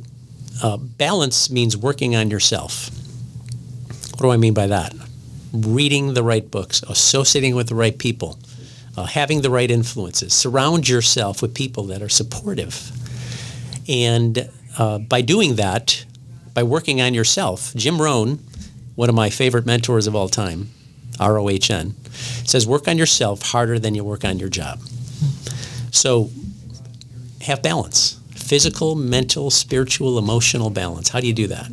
Speaker 4: balance means working on yourself. What do I mean by that? Reading the right books, associating with the right people, having the right influences. Surround yourself with people that are supportive. And by doing that, by working on yourself, Jim Rohn, one of my favorite mentors of all time, ROHN, says work on yourself harder than you work on your job. So have balance. Physical, mental, spiritual, emotional balance. How do you do that?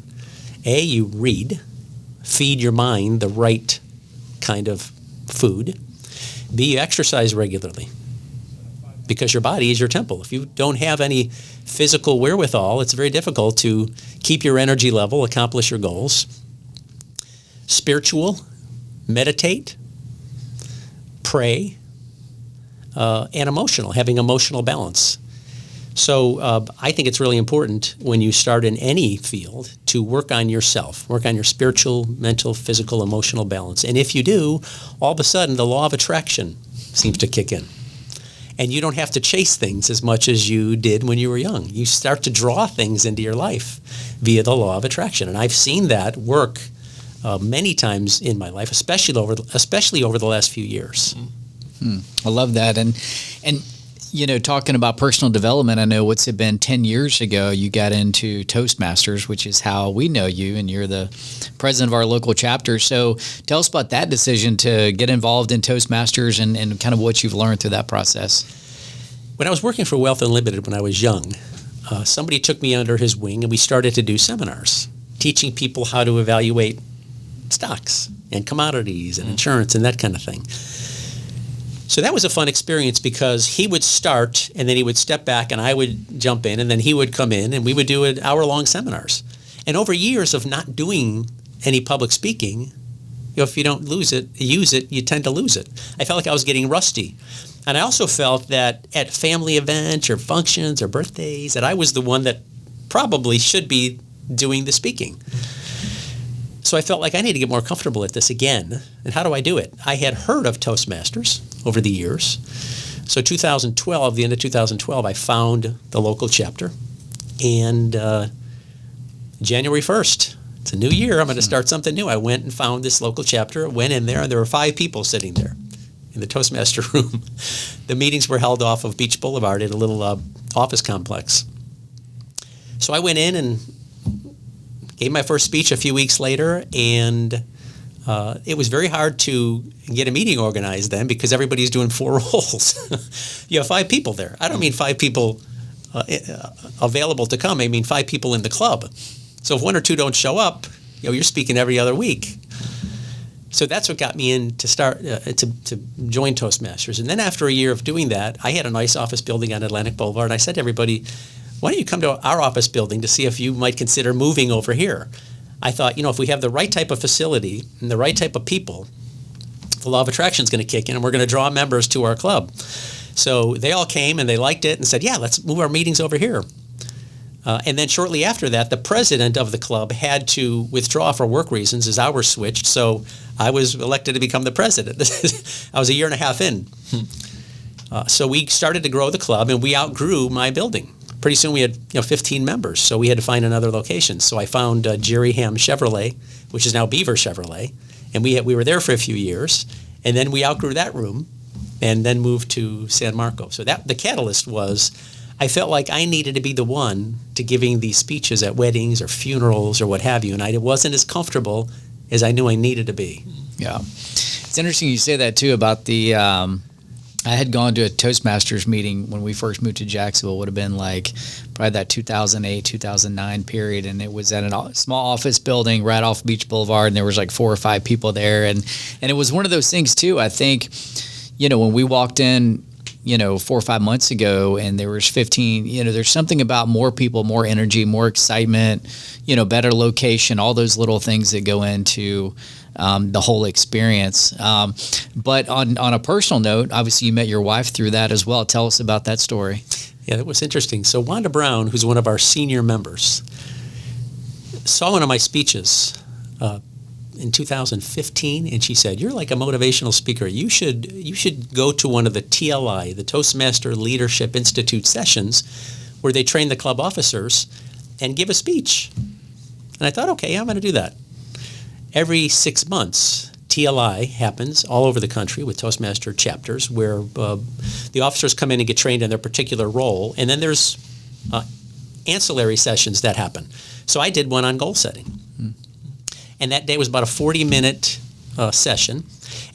Speaker 4: A, you read. Feed your mind the right kind of food. B, you exercise regularly, because your body is your temple. If you don't have any physical wherewithal, it's very difficult to keep your energy level, accomplish your goals. Spiritual, meditate, pray, and emotional, having emotional balance. So I think it's really important when you start in any field to work on yourself, work on your spiritual, mental, physical, emotional balance. And if you do, all of a sudden the law of attraction seems to kick in. And you don't have to chase things as much as you did when you were young. You start to draw things into your life via the law of attraction. And I've seen that work many times in my life, especially over the last few years.
Speaker 5: I love that. And talking about personal development, I know what's it been 10 years ago, you got into Toastmasters, which is how we know you, and you're the president of our local chapter. So tell us about that decision to get involved in Toastmasters and kind of what you've learned through that process.
Speaker 4: When I was working for Wealth Unlimited when I was young, somebody took me under his wing and we started to do seminars, teaching people how to evaluate stocks and commodities and insurance and that kind of thing. So that was a fun experience because he would start and then he would step back and I would jump in and then he would come in and we would do hour-long seminars. And over years of not doing any public speaking, if you don't use it, you tend to lose it. I felt like I was getting rusty. And I also felt that at family events or functions or birthdays that I was the one that probably should be doing the speaking. So I felt like I need to get more comfortable at this again. And how do I do it? I had heard of Toastmasters over the years. So the end of 2012, I found the local chapter. And January 1st, it's a new year, I'm going to start something new. I went and found this local chapter, went in there, and there were 5 people sitting there in the Toastmaster room. The meetings were held off of Beach Boulevard at a little office complex. So I went in and gave my first speech a few weeks later, and it was very hard to get a meeting organized then because everybody's doing 4 roles. You have 5 people there. I don't mean 5 people available to come. I mean 5 people in the club. So if 1 or 2 don't show up, you're speaking every other week. So that's what got me in to start to join Toastmasters. And then after a year of doing that, I had a nice office building on Atlantic Boulevard, and I said to everybody, why don't you come to our office building to see if you might consider moving over here? I thought, if we have the right type of facility and the right type of people, the law of attraction is going to kick in and we're going to draw members to our club. So they all came and they liked it and said, yeah, let's move our meetings over here. And then shortly after that, the president of the club had to withdraw for work reasons as hours switched. So I was elected to become the president. I was a year and a half in. So we started to grow the club and we outgrew my building. Pretty soon we had 15 members, so we had to find another location. So I found Jerry Ham Chevrolet, which is now Beaver Chevrolet, and we were there for a few years, and then we outgrew that room, and then moved to San Marco. So the catalyst was I felt like I needed to be the one to giving these speeches at weddings or funerals or what have you, and I wasn't as comfortable as I knew I needed to be.
Speaker 5: Yeah. It's interesting you say that too about the. I had gone to a Toastmasters meeting when we first moved to Jacksonville. It would have been like probably that 2008, 2009 period, and it was at a small office building right off Beach Boulevard, and there was like 4 or 5 people there, and it was one of those things too. I think, when we walked in, 4 or 5 months ago, and there was 15. There's something about more people, more energy, more excitement, better location, all those little things that go into the whole experience. But on a personal note, obviously you met your wife through that as well. Tell us about that story.
Speaker 4: Yeah, that was interesting. So Wanda Brown, who's one of our senior members, saw one of my speeches in 2015, and she said, "You're like a motivational speaker. You should go to one of the TLI, the Toastmaster Leadership Institute sessions, where they train the club officers, and give a speech." And I thought, okay, I'm going to do that. Every 6 months, TLI happens all over the country with Toastmaster chapters where the officers come in and get trained in their particular role, and then there's ancillary sessions that happen. So I did one on goal setting. And that day was about a 40-minute session.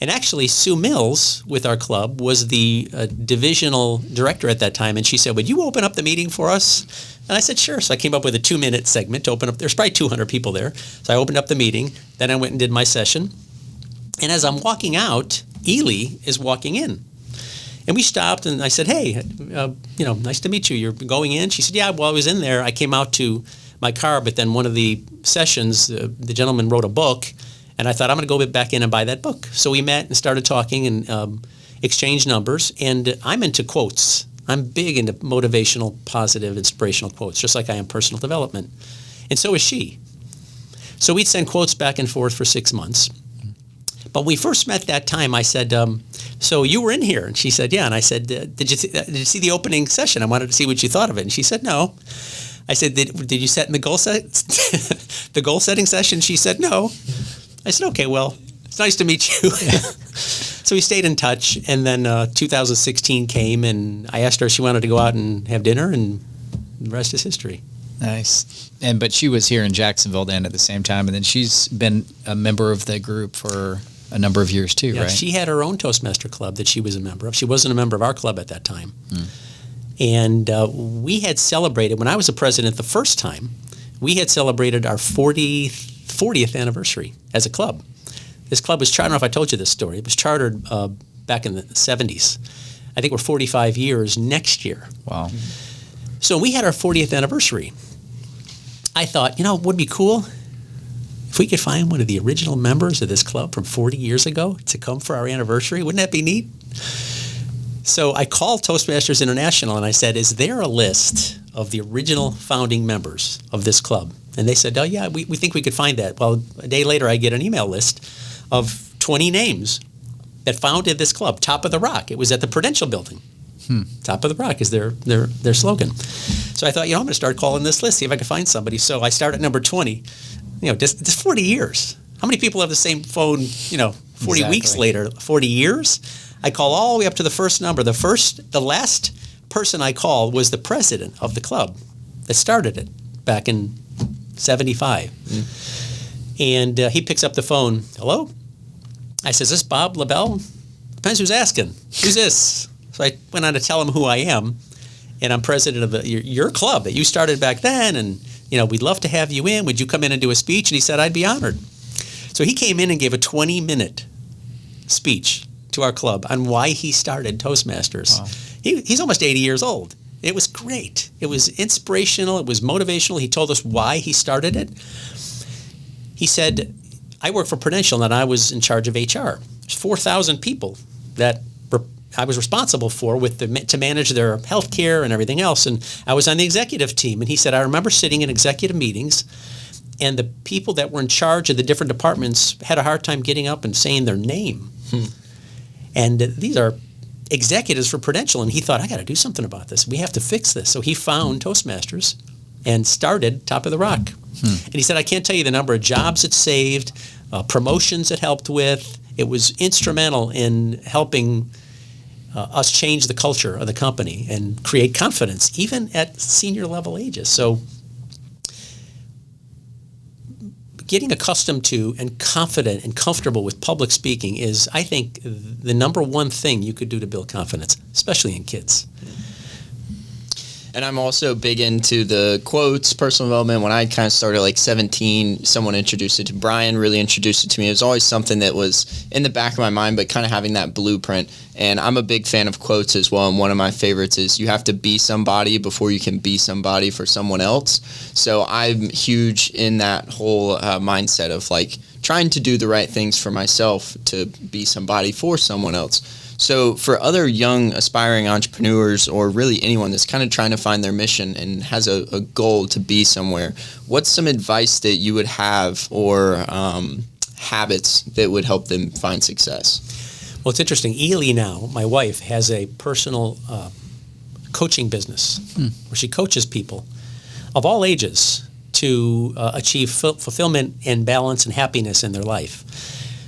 Speaker 4: And actually, Sue Mills with our club was the divisional director at that time, and she said, "Would you open up the meeting for us?" And I said, "Sure." So I came up with a 2-minute segment to open up. There's probably 200 people there. So I opened up the meeting. Then I went and did my session. And as I'm walking out, Ely is walking in. And we stopped, and I said, "Hey, nice to meet you. You're going in?" She said, "Yeah, well, I was in there. I came out to my car, but then one of the sessions, the gentleman wrote a book, and I thought, I'm going to go back in and buy that book." So we met and started talking and exchanged numbers, and I'm into quotes. I'm big into motivational, positive, inspirational quotes, just like I am personal development. And so is she. So we'd send quotes back and forth for 6 months. But when we first met that time, I said, "So you were in here?" And she said, "Yeah." And I said, did you see the opening session? I wanted to see what you thought of it." And she said, "No." I said, did you set in the goal the goal setting session? She said, "No." I said, "Okay, well, it's nice to meet you." So we stayed in touch, and then 2016 came, and I asked her if she wanted to go out and have dinner, and the rest is history.
Speaker 5: Nice. But she was here in Jacksonville then at the same time, and then she's been a member of the group for a number of years too, right?
Speaker 4: She had her own Toastmaster club that she was a member of. She wasn't a member of our club at that time. And we had celebrated, when I was the president the first time, we had celebrated our 40th anniversary as a club. This club was chartered, I don't know if I told you this story, it was chartered back in the 70s. I think we're 45 years next year.
Speaker 5: Wow.
Speaker 4: So we had our 40th anniversary. I thought, would be cool if we could find one of the original members of this club from 40 years ago to come for our anniversary. Wouldn't that be neat? So I called Toastmasters International and I said, "Is there a list of the original founding members of this club?" And they said, "Oh yeah, we think we could find that." Well, a day later I get an email list of 20 names that founded this club, Top of the Rock. It was at the Prudential Building. Top of the Rock is their slogan. So I thought, I'm going to start calling this list, see if I can find somebody. So I start at number 20. Just 40 years. How many people have the same phone, 40 weeks later, 40 years? I call all the way up to the first number. The last person I called was the president of the club that started it back in 75. And he picks up the phone. "Hello?" I says, "Is this Bob LaBelle?" Depends who's asking. "Who's this?" So I went on to tell him who I am, and I'm president of your club that you started back then, and we'd love to have you in. Would you come in and do a speech? And he said, "I'd be honored." So he came in and gave a 20-minute speech to our club on why he started Toastmasters. Wow. He's almost 80 years old. It was great. It was inspirational. It was motivational. He told us why he started it. He said, "I work for Prudential, and I was in charge of HR. There's 4,000 people that I was responsible for to manage their health care and everything else. And I was on the executive team." And he said, "I remember sitting in executive meetings, and the people that were in charge of the different departments had a hard time getting up and saying their name." And these are executives for Prudential. And he thought, I got to do something about this. We have to fix this. So he found Toastmasters and started Top of the Rock. And he said, "I can't tell you the number of jobs it saved, promotions it helped with. It was instrumental in helping us change the culture of the company and create confidence, even at senior level ages." So getting accustomed to and confident and comfortable with public speaking is, I think, the number one thing you could do to build confidence, especially in kids.
Speaker 3: And I'm also big into the quotes, personal development. When I kind of started like 17, someone introduced it to Brian, really introduced it to me. It was always something that was in the back of my mind, but kind of having that blueprint. And I'm a big fan of quotes as well. And one of my favorites is, you have to be somebody before you can be somebody for someone else. So I'm huge in that whole mindset of like trying to do the right things for myself to be somebody for someone else. So for other young aspiring entrepreneurs, or really anyone that's kind of trying to find their mission and has a goal to be somewhere, what's some advice that you would have, or habits that would help them find success?
Speaker 4: Well, it's interesting. Ely now, my wife, has a personal coaching business where she coaches people of all ages to achieve fulfillment and balance and happiness in their life.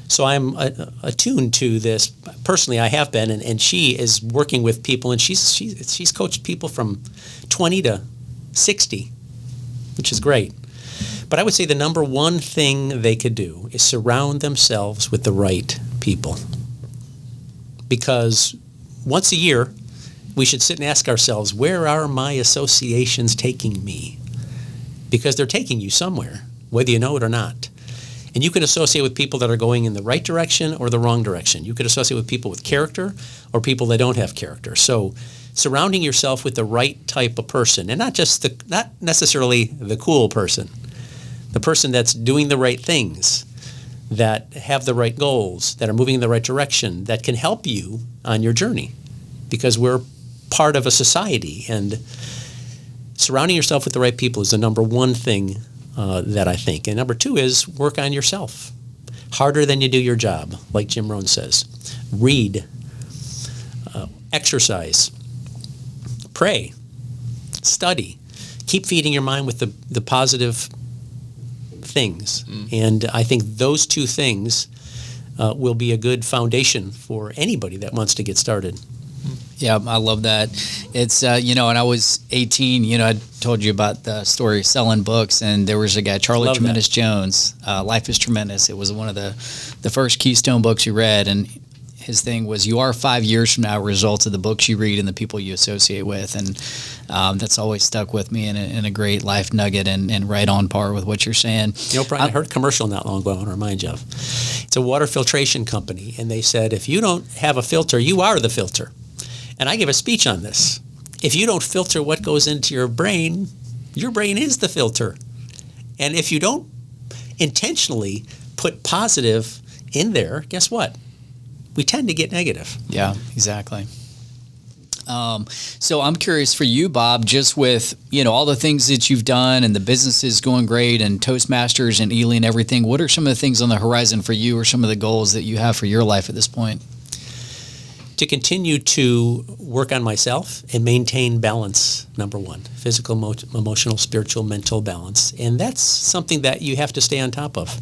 Speaker 4: So I'm attuned to this. Personally, I have been, and she is working with people, and she's coached people from 20 to 60, which is great. But I would say the number one thing they could do is surround themselves with the right people. Because once a year, we should sit and ask ourselves, where are my associations taking me? Because they're taking you somewhere, whether you know it or not. And you can associate with people that are going in the right direction or the wrong direction. You could associate with people with character or people that don't have character. So surrounding yourself with the right type of person, and not necessarily the cool person, the person that's doing the right things, that have the right goals, that are moving in the right direction, that can help you on your journey, because we're part of a society, and surrounding yourself with the right people is the number one thing that I think. And number two is work on yourself harder than you do your job, like Jim Rohn says. Read, exercise, pray, study, keep feeding your mind with the positive things. And I think those two things will be a good foundation for anybody that wants to get started.
Speaker 5: Yeah, I love that. It's, and I was 18, I told you about the story selling books, and there was a guy, Charlie
Speaker 4: Love
Speaker 5: Tremendous
Speaker 4: that.
Speaker 5: Jones, Life is Tremendous. It was one of the first Keystone books you read, and his thing was, you are 5 years from now a result of the books you read and the people you associate with. And that's always stuck with me in a great life nugget, and right on par with what you're saying.
Speaker 4: Brian, I heard a commercial not long ago I want to remind you of. It's a water filtration company, and they said, if you don't have a filter, you are the filter. And I gave a speech on this. If you don't filter what goes into your brain is the filter. And if you don't intentionally put positive in there, guess what? We tend to get negative.
Speaker 5: Yeah, exactly. So I'm curious for you, Bob, just with, all the things that you've done and the business is going great and Toastmasters and Ely and everything, what are some of the things on the horizon for you, or some of the goals that you have for your life at this point?
Speaker 4: To continue to work on myself and maintain balance, number one, physical, emotional, spiritual, mental balance. And that's something that you have to stay on top of.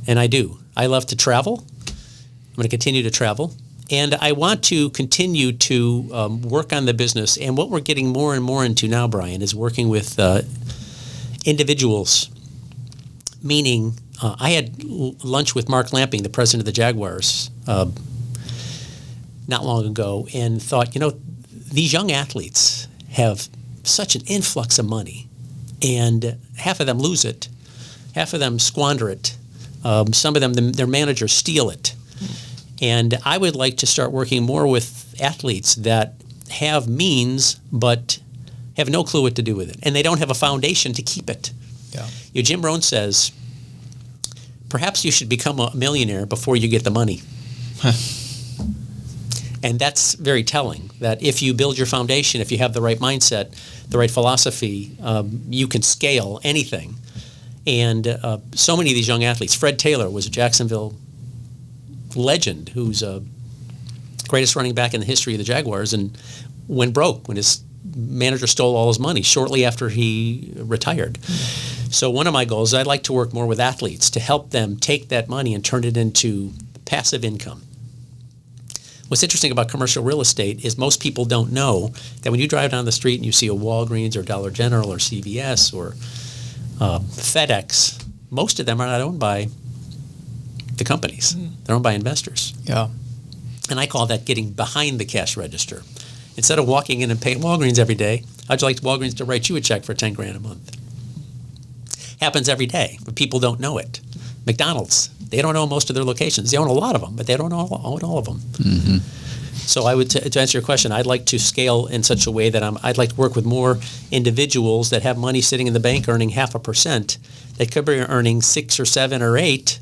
Speaker 4: And I do. I love to travel. I'm going to continue to travel. And I want to continue to work on the business. And what we're getting more and more into now, Brian, is working with individuals. Meaning, I had lunch with Mark Lamping, the president of the Jaguars, not long ago, and thought, these young athletes have such an influx of money, and half of them lose it, half of them squander it, some of them, their managers steal it. And I would like to start working more with athletes that have means but have no clue what to do with it, and they don't have a foundation to keep it. Yeah. Jim Rohn says, perhaps you should become a millionaire before you get the money. And that's very telling, that if you build your foundation, if you have the right mindset, the right philosophy, you can scale anything. And so many of these young athletes, Fred Taylor was a Jacksonville legend, who's a greatest running back in the history of the Jaguars, and went broke when his manager stole all his money shortly after he retired. So one of my goals, I'd like to work more with athletes to help them take that money and turn it into passive income. What's interesting about commercial real estate is most people don't know that when you drive down the street and you see a Walgreens or Dollar General or CVS or FedEx, most of them are not owned by the companies. They're owned by investors.
Speaker 5: Yeah.
Speaker 4: And I call that getting behind the cash register. Instead of walking in and paying Walgreens every day, how'd you like Walgreens to write you a check for $10,000 a month? Happens every day, but people don't know it. McDonald's, they don't own most of their locations. They own a lot of them, but they don't own all of them. Mm-hmm. So I would, to answer your question, I'd like to scale in such a way that I'd like to work with more individuals that have money sitting in the bank earning 0.5%. They could be earning 6 or 7 or 8,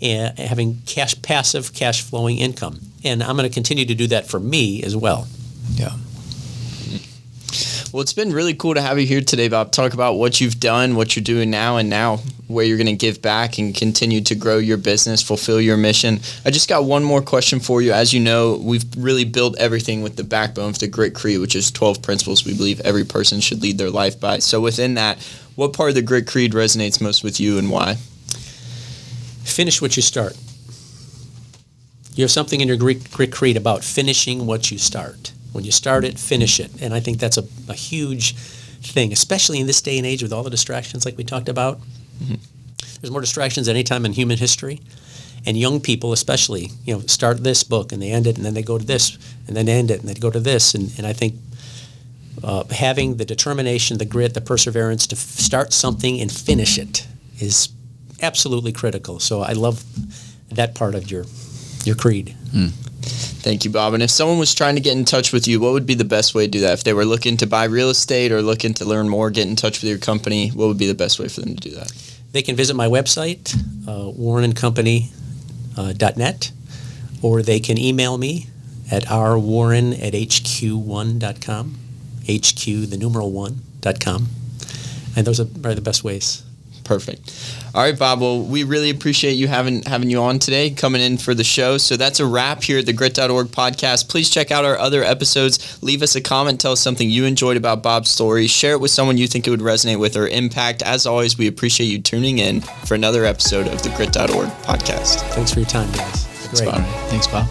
Speaker 4: and having passive cash flowing income. And I'm going to continue to do that for me as well.
Speaker 5: Yeah.
Speaker 3: Well, it's been really cool to have you here today, Bob. Talk about what you've done, what you're doing now, and now where you're going to give back and continue to grow your business, fulfill your mission. I just got one more question for you. As you know, we've really built everything with the backbone of the Grit Creed, which is 12 principles we believe every person should lead their life by. So within that, what part of the Grit Creed resonates most with you and why?
Speaker 4: Finish what you start. You have something in your Grit Creed about finishing what you start. When you start it, finish it. And I think that's a huge thing, especially in this day and age with all the distractions like we talked about. Mm-hmm. There's more distractions than any time in human history. And young people especially, start this book and they end it and then they go to this and then end it and they go to this. And I think having the determination, the grit, the perseverance to start something and finish it is absolutely critical. So I love that part of your creed. Mm.
Speaker 3: Thank you, Bob. And if someone was trying to get in touch with you, what would be the best way to do that? If they were looking to buy real estate or looking to learn more, get in touch with your company, what would be the best way for them to do that?
Speaker 4: They can visit my website, warrenandcompany.net, or they can email me at rwarren@hq1.com, HQ, the numeral 1.com. And those are probably the best ways.
Speaker 3: Perfect. All right, Bob. Well, we really appreciate you having you on today, coming in for the show. So that's a wrap here at the Grit.org podcast. Please check out our other episodes. Leave us a comment. Tell us something you enjoyed about Bob's story. Share it with someone you think it would resonate with or impact. As always, we appreciate you tuning in for another episode of the Grit.org podcast.
Speaker 4: Thanks for your time, guys.
Speaker 3: Thanks, Bob.
Speaker 5: Thanks, Bob.